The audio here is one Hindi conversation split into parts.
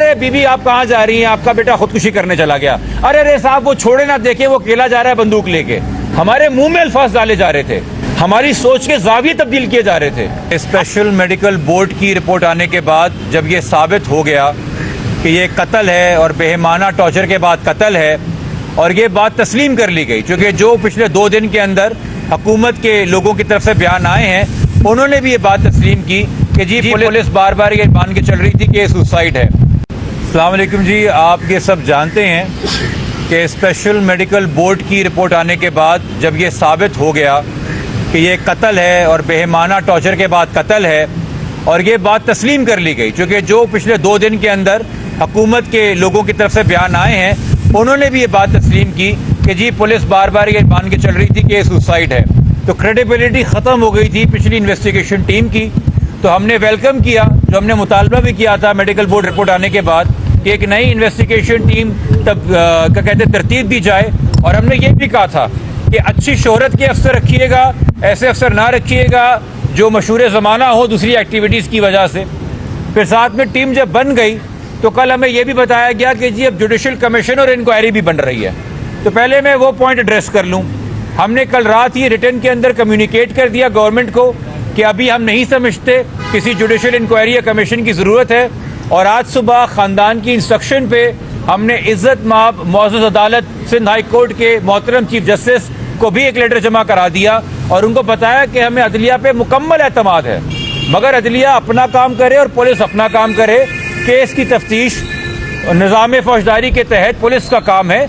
अरे बीबी आप कहाँ जा रही हैं, आपका बेटा खुदकुशी करने चला गया। अरे साहब वो छोड़े ना, देखे वो अकेला जा रहा है बंदूक लेके। हमारे मुंह में अल्फाज डाले जा रहे थे, हमारी सोच के जाविये तब्दील किए जा रहे थे। स्पेशल मेडिकल बोर्ड की रिपोर्ट आने के बाद जब ये साबित हो गया कि ये कत्ल है और बेहमाना टॉर्चर के बाद कत्ल है, और ये बात तस्लीम कर ली गई, क्योंकि जो पिछले 2 दिन के अंदर हुकूमत के लोगों की तरफ से बयान आए हैं, उन्होंने भी ये बात तस्लीम की कि जी पुलिस बार बार ये मान के चल रही थी कि ये सुसाइड है। अस्सलाम वालेकुम जी, आप ये सब जानते हैं कि स्पेशल मेडिकल बोर्ड की रिपोर्ट आने के बाद जब ये साबित हो गया कि ये कत्ल है और बेहमाना टॉर्चर के बाद कत्ल है, और ये बात तस्लीम कर ली गई, क्योंकि जो पिछले 2 दिन के अंदर हुकूमत के लोगों की तरफ से बयान आए हैं, उन्होंने भी ये बात तस्लीम की कि जी पुलिस बार बार ये मान के चल रही थी कि ये सुसाइड है। तो क्रेडिबिलिटी ख़त्म हो गई थी पिछली इन्वेस्टिगेशन टीम की। तो हमने वेलकम किया, जो हमने मुतालबा भी किया था मेडिकल बोर्ड रिपोर्ट आने के बाद, कि एक नई इन्वेस्टिगेशन टीम क्या कहते तरतीब दी जाए। और हमने ये भी कहा था कि अच्छी शोहरत के अफसर रखिएगा, ऐसे अफसर ना रखिएगा जो मशहूर ज़माना हो दूसरी एक्टिविटीज़ की वजह से। फिर साथ में टीम जब बन गई तो कल हमें यह भी बताया गया कि जी अब जुडिशल कमीशन और इंक्वायरी भी बन रही है। तो पहले मैं वो पॉइंट एड्रेस कर लूँ। हमने कल रात ही रिटर्न के अंदर कम्युनिकेट कर दिया गवर्नमेंट को कि अभी हम नहीं समझते किसी जुडिशल इंक्वायरी या कमीशन की ज़रूरत है। और आज सुबह ख़ानदान की इंस्ट्रक्शन पे हमने इज़्ज़त माब मौजूद अदालत सिंध हाई कोर्ट के मोहतरम चीफ जस्टिस को भी एक लेटर जमा करा दिया और उनको बताया कि हमें अदलिया पे मुकम्मल एतमाद है, मगर अदलिया अपना काम करे और पुलिस अपना काम करे। केस की तफ्तीश निज़ाम फौजदारी के तहत पुलिस का काम है।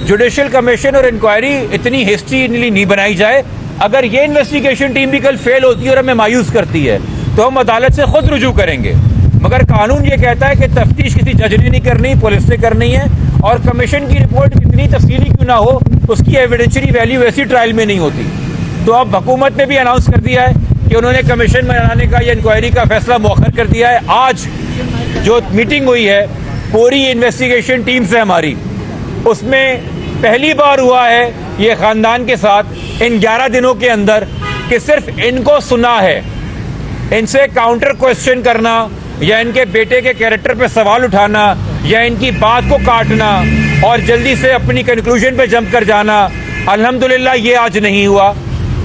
जुडिशल कमीशन और इंक्वायरी इतनी हिस्ट्रीली नहीं बनाई जाए। अगर ये इन्वेस्टिगेशन टीम भी कल फेल होती है और हमें मायूस करती है तो हम अदालत से खुद रुजू करेंगे, मगर कानून ये कहता है कि तफ्तीश किसी जज ने नहीं करनी, पुलिस ने करनी है। और कमीशन की रिपोर्ट कितनी तफसीली क्यों ना हो, उसकी एविडेंशियरी वैल्यू ऐसी ट्रायल में नहीं होती। तो अब हुकूमत ने भी अनाउंस कर दिया है कि उन्होंने कमीशन बनाने का या इंक्वायरी का फैसला मौखर कर दिया है। आज जो मीटिंग हुई है पूरी इन्वेस्टिगेशन टीम से हमारी, उसमें पहली बार हुआ है ये ख़ानदान के साथ इन 11 दिनों के अंदर कि सिर्फ इनको सुना है, इनसे काउंटर क्वेश्चन करना या इनके बेटे के कैरेक्टर पे सवाल उठाना या इनकी बात को काटना और जल्दी से अपनी कंक्लूजन पे जंप कर जाना, अल्हम्दुलिल्लाह ये आज नहीं हुआ।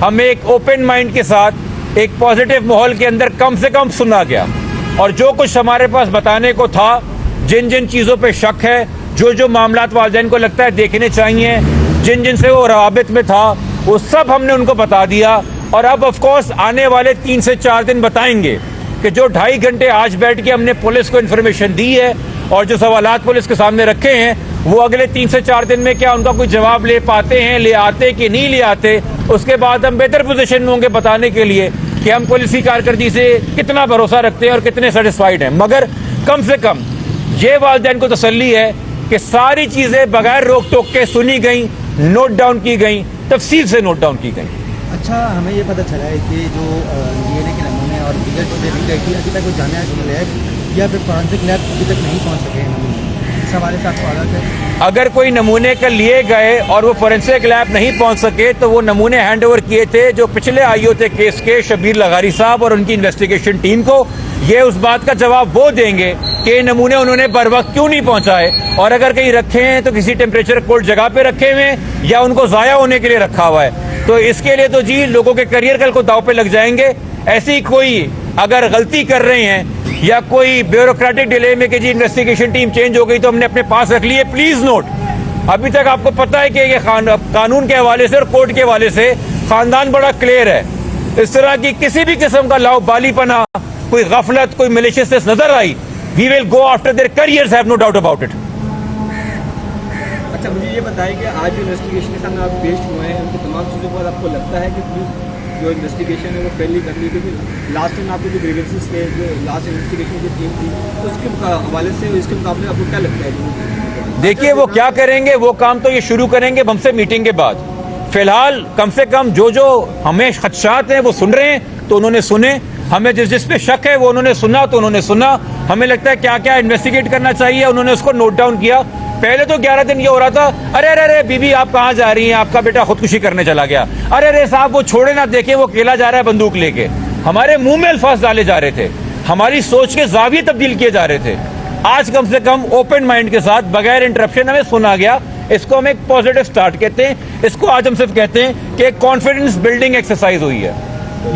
हमें एक ओपन माइंड के साथ एक पॉजिटिव माहौल के अंदर कम से कम सुना गया, और जो कुछ हमारे पास बताने को था, जिन जिन चीज़ों पे शक है, जो जो मामलात वालिदैन को लगता है देखने चाहिए, जिन जिन से वो रवाबित में था, वो सब हमने उनको बता दिया। और अब ऑफकोर्स आने वाले 3 से 4 दिन बताएंगे कि जो 2.5 घंटे आज बैठ के हमने पुलिस को इन्फॉर्मेशन दी है और जो सवालात पुलिस के सामने रखे हैं, वो अगले 3 से 4 दिन में क्या उनका कोई जवाब ले पाते हैं, ले आते कि नहीं ले आते। उसके बाद हम बेहतर पोजीशन में होंगे बताने के लिए कि हम पुलिस की कारकर्दगी से कितना भरोसा रखते हैं और कितने सेटिस्फाइड हैं। मगर कम से कम ये वालिदैन को तसल्ली है कि सारी चीज़ें बगैर रोक टोक के सुनी गई, नोट डाउन की गई, तफसील से नोट डाउन की गई। अच्छा, हमें ये पता चला है कि जो डीएनए के नमूने और दीगर चीज़ें ली गई थी, अभी तक वो जामिया लैब या फिर फॉरेंसिक लैब अभी तक नहीं पहुंच सके नमूने। इस हवाले से आपको आगाह है? अगर कोई नमूने कल लिए गए और वो फॉरेंसिक लैब नहीं पहुंच सके तो वो नमूने हैंड ओवर किए थे जो पिछले आईओ थे केस के, शबीर लगारी साहब और उनकी इन्वेस्टिगेशन टीम को। ये उस बात का जवाब वो देंगे कि नमूने उन्होंने बर वक्त क्यों नहीं पहुंचाए, और अगर कहीं रखे हैं तो किसी टेम्परेचर कोल्ड जगह पे रखे हुए हैं या उनको ज़ाया होने के लिए रखा हुआ है। तो इसके लिए तो जी लोगों के करियर कल को दाव पे लग जाएंगे। ऐसी कोई अगर गलती कर रहे हैं या कोई ब्यूरोक्रेटिक डिले में कि जी इन्वेस्टिगेशन टीम चेंज हो गई तो हमने अपने पास रख ली है, प्लीज नोट, अभी तक आपको पता है कि ये कानून के हवाले से और कोर्ट के हवाले से खानदान बड़ा क्लियर है। इस तरह की किसी भी किस्म का लाओबालीपना, कोई गफलत, कोई मैलिशियसनेस नजर आई, we will go after their careers, have no doubt about it. अच्छा, मुझे ये बताइए कि आज जो इन्वेस्टिगेशन के सामने आप पेश हुए हैं, उनकी तमाम चीज़ों पर आपको लगता है कि पुलिस जो इन्वेस्टिगेशन है वो पहले कर ली, क्योंकि लास्ट टाइम आपके जो ग्रीवेंसेस थे, जो लास्ट इन्वेस्टिगेशन की टीम थी, उसके हवाले से इसके मुकाबले आपको क्या लगता है? देखिए वो क्या करेंगे, वो काम तो ये शुरू करेंगे हमसे मीटिंग के बाद। फिलहाल कम से कम जो जो हमें खदशात हैं वो सुन रहे हैं तो उन्होंने सुने, हमें जिस जिस पे शक है वो उन्होंने सुना तो उन्होंने सुना, हमें लगता है क्या क्या इन्वेस्टिगेट करना चाहिए उन्होंने उसको नोट डाउन किया। पहले तो 11 दिन ये हो रहा था, अरे बीबी आप कहाँ जा रही हैं, आपका बेटा खुदकुशी करने चला गया। अरे साहब वो छोड़े ना, देखे वो अकेला जा रहा है बंदूक लेके। हमारे मुंह में अल्फाज डाले जा रहे थे, हमारी सोच के जाविये तब्दील किए जा रहे थे। आज कम से कम ओपन माइंड के साथ बगैर इंटरप्शन हमें सुना गया। इसको हम एक पॉजिटिव स्टार्ट कहते हैं। इसको आज हम सिर्फ कहते हैं कि एक कॉन्फिडेंस बिल्डिंग एक्सरसाइज हुई है।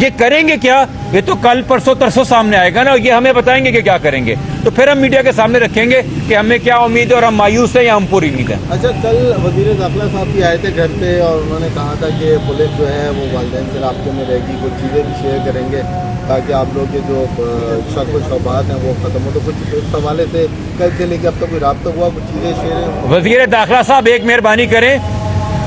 ये करेंगे क्या, ये तो कल परसों तरसों सामने आएगा ना, ये हमें बताएंगे कि क्या करेंगे, तो फिर हम मीडिया के सामने रखेंगे कि हमें क्या उम्मीद है और हम मायूस हैं या हम पूरी उम्मीद है। अच्छा, कल वजीर दाखिला साहब भी आए थे घर पे और उन्होंने कहा था कि पुलिस जो है वो वालिदैन के रास्ते में रहेगी, कुछ चीज़ें भी शेयर करेंगे ताकि आप लोग के जो शक व शुबहात हैं वो खत्म हो। तो कुछ इस हवाले से कल से लेकर अब तक कोई राब्ता हुआ, कुछ चीज़ें शेयर? वजीर दाखिला साहब एक मेहरबानी करें,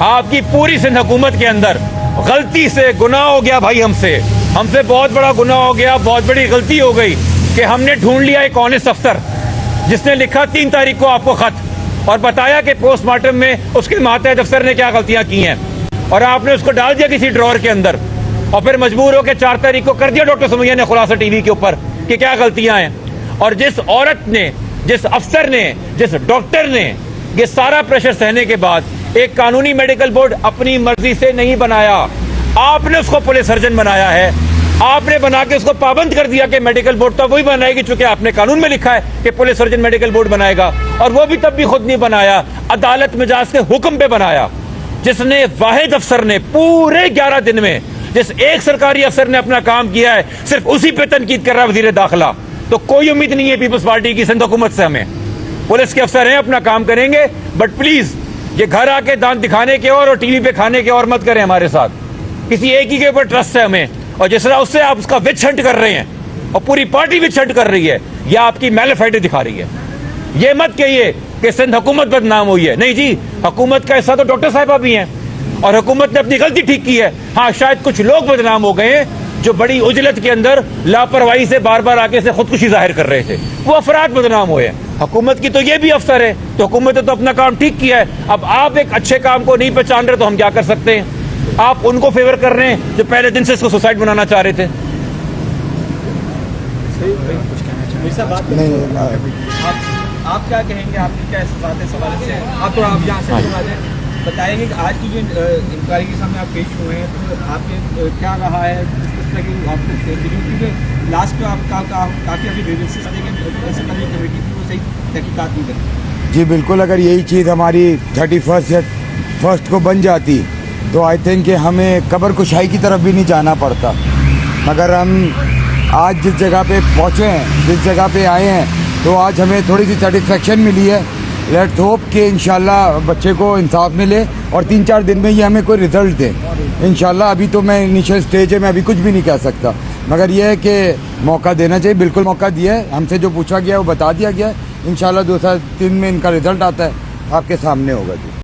आपकी पूरी सिंध हुकूमत के अंदर गलती से गुनाह हो गया भाई, हमसे बहुत बड़ा गुनाह हो गया, बहुत बड़ी गलती हो गई कि हमने ढूंढ लिया एक ऑनेस्ट अफसर जिसने लिखा 3 तारीख को आपको खत और बताया कि पोस्टमार्टम में उसके मातहत अफसर ने क्या गलतियां की हैं, और आपने उसको डाल दिया किसी ड्रॉर के अंदर, और फिर मजबूर होकर 4 तारीख को कर दिया डॉक्टर सुमैया ने खुलासा टीवी के ऊपर कि क्या गलतियां हैं। और जिस औरत ने, जिस अफसर ने, जिस डॉक्टर ने ये सारा प्रेशर सहने के बाद एक कानूनी मेडिकल बोर्ड अपनी मर्जी से नहीं बनाया, आपने उसको पुलिस सर्जन बनाया है, आपने बना के उसको पाबंद कर दिया कि मेडिकल बोर्ड तो वही बनाएगी चूंकि आपने कानून में लिखा है कि पुलिस सर्जन मेडिकल बोर्ड बनाएगा, और वो भी तब भी खुद नहीं बनाया, अदालत मिजाज के हुक्म पे बनाया, जिसने वाहिद अफसर ने पूरे 11 दिन में जिस एक सरकारी अफसर ने अपना काम किया है सिर्फ उसी पे तनकीद कर रहा है वजीर दाखिला। तो कोई उम्मीद नहीं है पीपल्स पार्टी की सिंध हुकूमत से, हमें पुलिस के अफसर हैं, अपना काम करेंगे, बट प्लीज ये घर आके दांत दिखाने के और टीवी पे खाने के और मत करें हमारे साथ। किसी एक ही के ऊपर ट्रस्ट है हमें, और जिस तरह उससे आप उसका विच हंट कर रहे हैं और पूरी पार्टी विच हंट कर रही है, यह आपकी मैलिफाइड दिखा रही है। ये मत कहिए कि सिंध हुकूमत बदनाम हुई है, नहीं जी, हुकूमत का हिस्सा तो डॉक्टर साहिबा भी हैं और हुकूमत ने अपनी गलती ठीक की है। हाँ, शायद कुछ लोग बदनाम हो गए हैं जो बड़ी उजलत के अंदर लापरवाही से बार बार आके से खुदकुशी जाहिर कर रहे थे, वो अफराद बदनाम हुए हैं। हुकूमत की तो ये भी अफसर है, तो हुकूमत ने तो अपना काम ठीक किया है। अब आप एक अच्छे काम को नहीं पहचान रहे तो हम क्या कर सकते हैं? आप उनको फेवर कर रहे हैं जो पहले दिन से इसको सुसाइड बनाना चाह रहे थे। आप क्या कहेंगे, आपकी क्या बात है सवाल से? आप थोड़ा आप यहाँ से बताएंगे कि आज की जो इंक्वायरी के सामने आप पेश हुए हैं, तो आपके क्या रहा है, किस तरह की आपको, क्योंकि लास्ट में आपका काफ़ी अभी ग्रीवेंसेस कमेटी थी वो सही तहकीकात नहीं करती। जी बिल्कुल, अगर यही चीज़ हमारी 31 या 1 को बन जाती तो आई थिंक कि हमें कब्र कुशाई की तरफ भी नहीं जाना पड़ता। मगर हम आज जिस जगह पे पहुँचे हैं, जिस जगह पे आए हैं, तो आज हमें थोड़ी सी सेटिस्फेक्शन मिली है। लेट्स होप कि इंशाल्लाह बच्चे को इंसाफ मिले और 3-4 दिन में ये हमें कोई रिजल्ट दे इंशाल्लाह। अभी तो मैं इनिशियल स्टेज है, मैं अभी कुछ भी नहीं कह सकता, मगर यह है कि मौका देना चाहिए। बिल्कुल मौका दिया है, हमसे जो पूछा गया है वो बता दिया गया है। इंशाल्लाह 2-3 दिन में इनका रिजल्ट आता है, आपके सामने होगा जी।